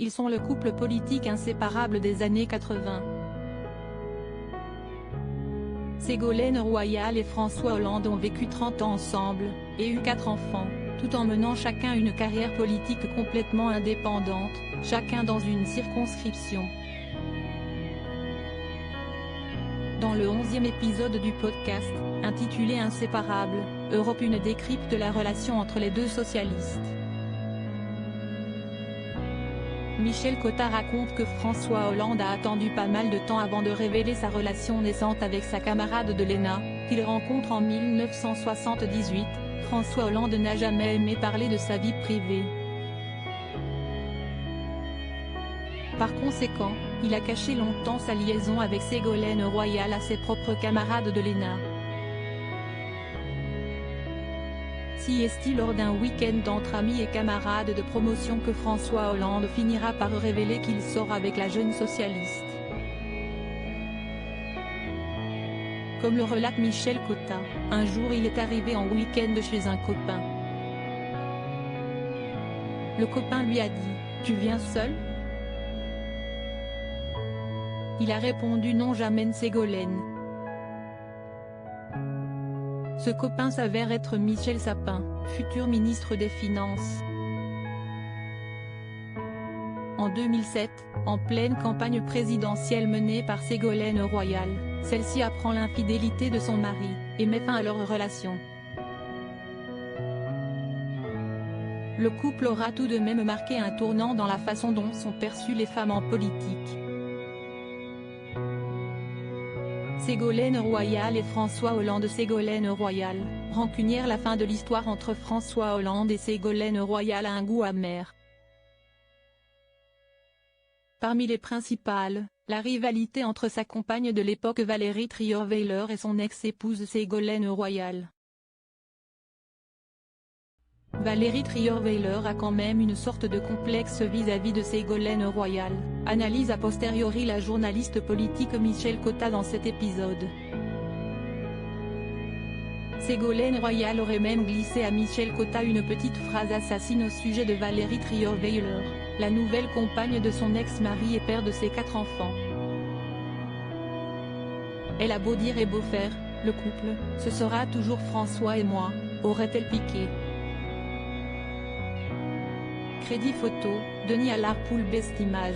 Ils sont le couple politique inséparable des années 80. Ségolène Royal et François Hollande ont vécu 30 ans ensemble, et eu 4 enfants, tout en menant chacun une carrière politique complètement indépendante, chacun dans une circonscription. Dans le 11e épisode du podcast, intitulé Inséparables, Europe 1 décrypte la relation entre les deux socialistes. Michel Cotta raconte que François Hollande a attendu pas mal de temps avant de révéler sa relation naissante avec sa camarade de l'ENA, qu'il rencontre en 1978. François Hollande n'a jamais aimé parler de sa vie privée. Par conséquent, il a caché longtemps sa liaison avec Ségolène Royal à ses propres camarades de l'ENA. Si est-il lors d'un week-end entre amis et camarades de promotion que François Hollande finira par révéler qu'il sort avec la jeune socialiste. Comme le relate Michel Cotta, un jour il est arrivé en week-end chez un copain. Le copain lui a dit « Tu viens seul ?» Il a répondu « Non, j'amène Ségolène ». Ce copain s'avère être Michel Sapin, futur ministre des Finances. En 2007, en pleine campagne présidentielle menée par Ségolène Royal, celle-ci apprend l'infidélité de son mari, et met fin à leur relation. Le couple aura tout de même marqué un tournant dans la façon dont sont perçues les femmes en politique. Ségolène Royal et François Hollande. Ségolène Royal, rancunière. La fin de l'histoire entre François Hollande et Ségolène Royal a un goût amer. Parmi les principales, la rivalité entre sa compagne de l'époque Valérie Trierweiler et son ex-épouse Ségolène Royal. Valérie Trierweiler a quand même une sorte de complexe vis-à-vis de Ségolène Royal, analyse a posteriori la journaliste politique Michel Cotta dans cet épisode. Ségolène Royal aurait même glissé à Michel Cotta une petite phrase assassine au sujet de Valérie Trierweiler, la nouvelle compagne de son ex-mari et père de ses 4 enfants. Elle a beau dire et beau faire, le couple, ce sera toujours François et moi, aurait-elle piqué. Crédit photo, Denis Allarpoul. Best Image.